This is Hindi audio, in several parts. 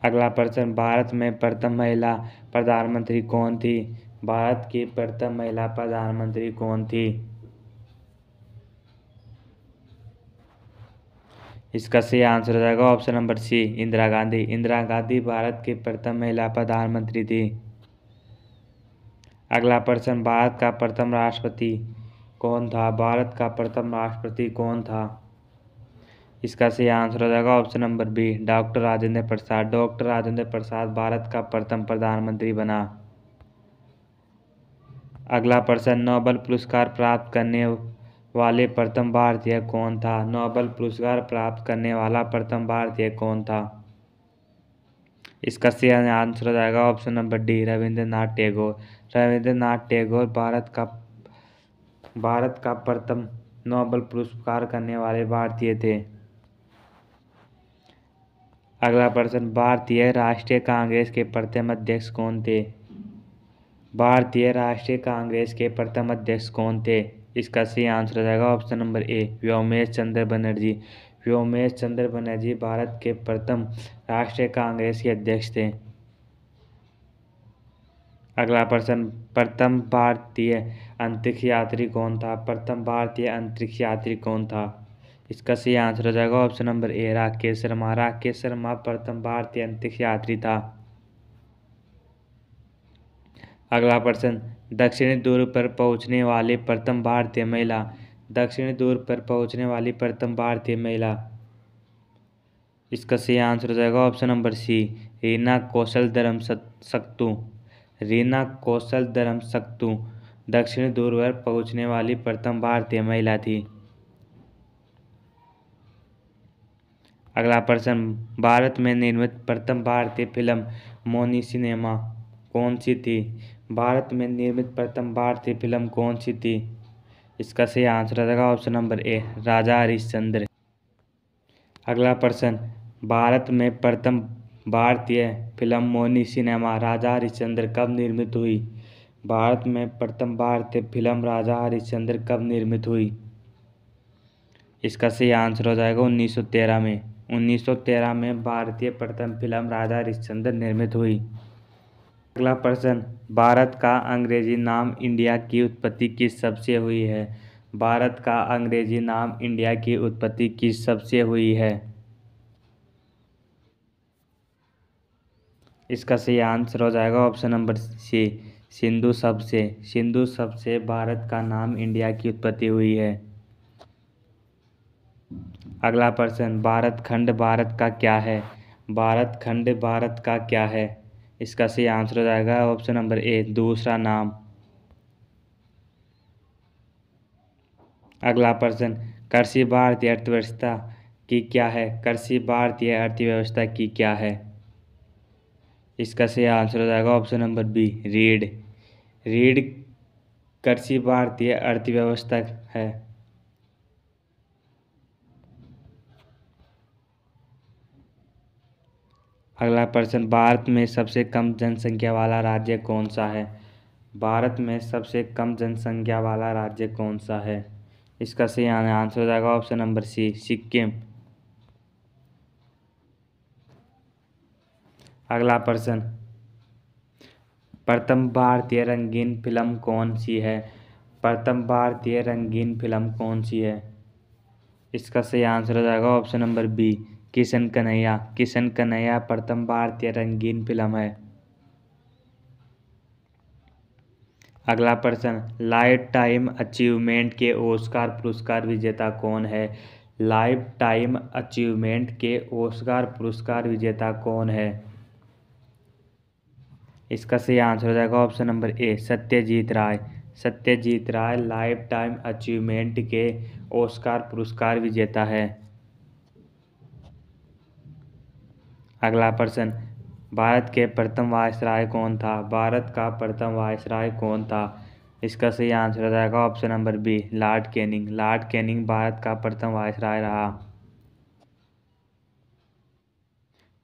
अगला प्रश्न, भारत में प्रथम महिला प्रधानमंत्री कौन थी? भारत की प्रथम महिला प्रधानमंत्री कौन थी? इसका सही आंसर हो जाएगा option number C, Indira Gandhi. Indira Gandhi Bharat की प्रथम महिला प्रधानमंत्री थी। अगला प्रश्न, भारत का प्रथम राष्ट्रपति कौन था? भारत का प्रथम राष्ट्रपति कौन था? इसका सही आंसर हो जाएगा option number B, doctor Rajendra Prasad. Doctor Rajendra Prasad Bharat का प्रथम प्रधानमंत्री बना। अगला प्रश्न, नोबेल पुरस्कार प्राप्त करने वाले प्रथम भारतीय कौन था? नोबेल पुरस्कार प्राप्त करने वाला प्रथम भारतीय कौन था? इसका सही आंसर हो जाएगा option number D, Rabindranath Tagore. Rabindranath Tagore Bharat का प्रथम नोबेल पुरस्कार करने वाले भारतीय थे। अगला प्रश्न, भारतीय राष्ट्रीय कांग्रेस के प्रथम अध्यक्ष कौन थे? भारतीय राष्ट्रीय कांग्रेस के प्रथम अध्यक्ष कौन थे? इसका सही आंसर हो जाएगा ऑप्शन नंबर ए, व्योमेश चंद्र बनर्जी। व्योमेश चंद्र बनर्जी भारत के प्रथम राष्ट्रीय कांग्रेस के अध्यक्ष थे। अगला प्रश्न, प्रथम भारतीय अंतरिक्ष यात्री कौन था? प्रथम भारतीय अंतरिक्ष यात्री कौन था? इसका सही आंसर हो जाएगा ऑप्शन नंबर ए, राकेश शर्मा। राकेश शर्मा प्रथम भारतीय अंतरिक्ष यात्री था। अगला प्रश्न, दक्षिणी ध्रुव पर पहुंचने वाली प्रथम भारतीय महिला। दक्षिणी ध्रुव पर पहुंचने वाली प्रथम भारतीय महिला। इसका सही आंसर हो जाएगा ऑप्शन नंबर सी, रीना कौशल धर्मसक्तु। रीना कौशल धर्मसक्तु दक्षिणी ध्रुव पर पहुंचने वाली प्रथम भारतीय महिला थी। अगला प्रश्न, भारत में निर्मित प्रथम भारतीय फिल्म मौनी सिनेमा कौन सी थी? भारत में निर्मित प्रथम भारतीय फिल्म कौन सी थी? इसका सही आंसर हो जाएगा ऑप्शन नंबर ए, राजा हरिश्चंद्र। अगला प्रश्न, भारत में प्रथम भारतीय फिल्म मौनी सिनेमा राजा हरिश्चंद्र कब निर्मित हुई? भारत में प्रथम भारतीय फिल्म राजा हरिश्चंद्र कब निर्मित हुई? इसका सही आंसर हो जाएगा 1913 में। 1913 में भारतीय प्रथम फिल्म राजा हरिश्चंद्र निर्मित हुई। अगला प्रश्न, भारत का अंग्रेजी नाम इंडिया की उत्पत्ति किस शब्द से हुई है? भारत का अंग्रेजी नाम इंडिया की उत्पत्ति किस शब्द से हुई है? इसका सही आंसर हो जाएगा ऑप्शन नंबर सी, सिंधु शब्द से। सिंधु शब्द से भारत का नाम इंडिया की उत्पत्ति हुई है। अगला प्रश्न, भारत खंड भारत का क्या है? भारत खंड भारत का क्या है? इसका सही आंसर हो जाएगा ऑप्शन नंबर ए, दूसरा नाम। अगला प्रश्न, कृषि भारतीय अर्थव्यवस्था की क्या है? कृषि भारतीय अर्थव्यवस्था की क्या है? इसका सही आंसर हो जाएगा ऑप्शन नंबर बी, रीढ़। रीढ़ कृषि भारतीय अर्थव्यवस्था है। अगला प्रश्न, भारत में सबसे कम जनसंख्या वाला राज्य कौन सा है? भारत में सबसे कम जनसंख्या वाला राज्य कौन सा है? इसका सही आंसर हो जाएगा ऑप्शन नंबर सी, सिक्किम। अगला प्रश्न, प्रथम भारतीय रंगीन फिल्म कौन सी है? प्रथम भारतीय रंगीन फिल्म कौन सी है? इसका सही आंसर हो जाएगा option number B, Kishan Kanhaiya. Kishan Kanhaiya प्रथम भारतीय रंगीन फिल्म है। अगला प्रश्न, लाइफ टाइम अचीवमेंट के ऑस्कार पुरस्कार विजेता कौन है? लाइफ टाइम अचीवमेंट के ऑस्कार पुरस्कार विजेता कौन है? इसका सही आंसर हो जाएगा option number A, Satyajit Ray. Satyajit Ray lifetime achievement के ऑस्कार पुरस्कार विजेता है। अगला प्रश्न, भारत के प्रथम वायसराय कौन था? भारत का प्रथम वायसराय कौन था? इसका सही आंसर हो जाएगा option number B, Lord Canning. Lord Canning Bharat का प्रथम वायसराय रहा।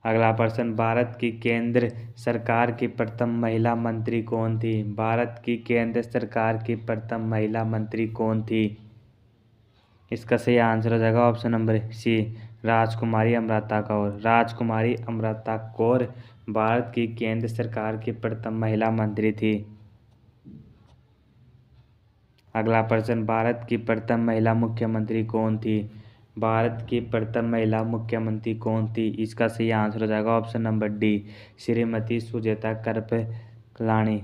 अगला प्रश्न, भारत की केंद्र सरकार की प्रथम महिला मंत्री कौन थी? भारत की केंद्र सरकार की प्रथम महिला मंत्री कौन थी? इसका सही आंसर हो जाएगा ऑप्शन नंबर सी, राजकुमारी अमृता कौर। राजकुमारी अमृता कौर भारत की केंद्र सरकार की प्रथम महिला मंत्री थी। अगला प्रश्न, भारत की प्रथम महिला मुख्यमंत्री कौन थी? भारत की प्रथम महिला मुख्यमंत्री कौन थी? इसका सही आंसर हो जाएगा option number D, Shrimati Sujata Kripalani.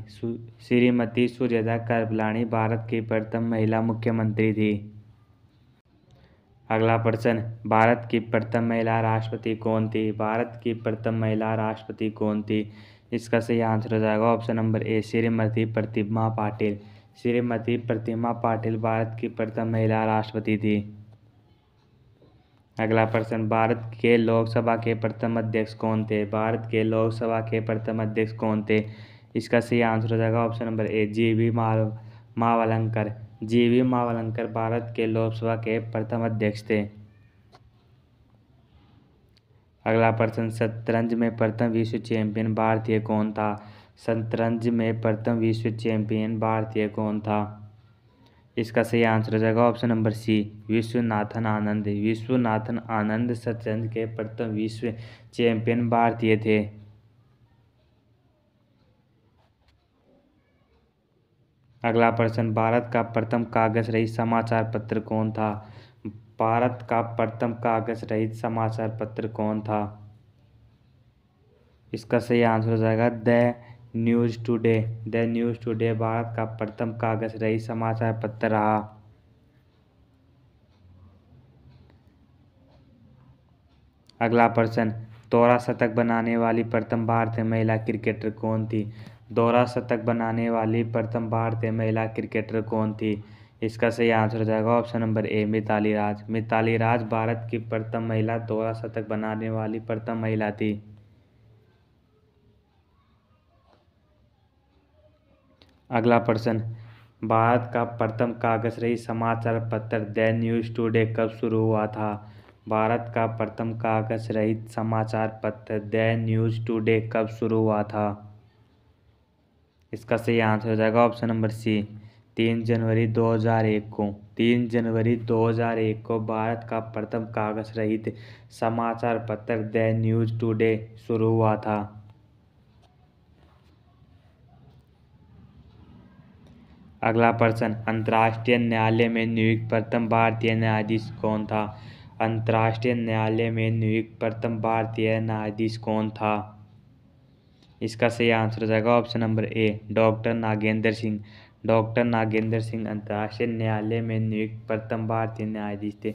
Shrimati Sujata Kripalani Bharat की प्रथम महिला मुख्यमंत्री थी। अगला प्रश्न, भारत की प्रथम महिला राष्ट्रपति कौन थी? भारत की प्रथम महिला राष्ट्रपति कौन थी? इसका सही आंसर हो जाएगा ऑप्शन नंबर ए, श्रीमती प्रतिमा पाटिल। श्रीमती प्रतिमा पाटिल भारत की प्रथम महिला राष्ट्रपति थी। अगला प्रश्न, भारत के लोकसभा के प्रथम अध्यक्ष कौन थे? भारत के लोकसभा के प्रथम अध्यक्ष कौन थे? इसका सही आंसर हो जाएगा ऑप्शन नंबर ए, जीवी मावलंकर। जीवी मावलंकर भारत के लोकसभा के प्रथम अध्यक्ष थे। अगला प्रश्न, शतरंज में प्रथम विश्व चैंपियन भारतीय कौन था? शतरंज में प्रथम विश्व चैंपियन भारतीय कौन था? इसका सही आंसर हो जाएगा ऑप्शन नंबर सी, विश्वनाथन आनंद। विश्वनाथन आनंद शतरंज के प्रथम विश्व चैंपियन भारतीय थे। अगला प्रश्न, भारत का प्रथम कागज रहित समाचार पत्र कौन था? भारत का प्रथम कागज रहित समाचार पत्र कौन था? इसका सही आंसर हो जाएगा the news today. The news today Bharat का प्रथम कागज रहित समाचार पत्र रहा। अगला प्रश्न, दोहरा शतक बनाने वाली प्रथम भारतीय महिला क्रिकेटर कौन थी? दोहरा शतक बनाने वाली प्रथम भारतीय महिला क्रिकेटर कौन थी? इसका सही आंसर हो जाएगा ऑप्शन नंबर ए, मिताली राज। मिताली राज भारत की प्रथम महिला दोहरा शतक बनाने वाली प्रथम महिला थी। अगला प्रश्न, भारत का प्रथम कागज रहित समाचार पत्र द न्यूज़ टुडे कब शुरू हुआ था? भारत का प्रथम कागज रहित समाचार पत्र द न्यूज़ टुडे कब शुरू हुआ था? इसका सही आंसर हो जाएगा ऑप्शन नंबर सी, 3 जनवरी 2001 को। 3 जनवरी 2001 को भारत का प्रथम कागज रहित समाचार पत्र द न्यूज़ टुडे शुरू हुआ था। अगला प्रश्न, अंतर्राष्ट्रीय न्यायालय में नियुक्त प्रथम भारतीय न्यायाधीश कौन था? अंतर्राष्ट्रीय न्यायालय में नियुक्त प्रथम भारतीय न्यायाधीश कौन था? इसका सही आंसर हो जाएगा ऑप्शन नंबर ए, डॉक्टर नागेंद्र सिंह। डॉक्टर नागेंद्र सिंह अंतर्राष्ट्रीय न्यायालय में नियुक्त प्रथम भारतीय न्यायाधीश थे।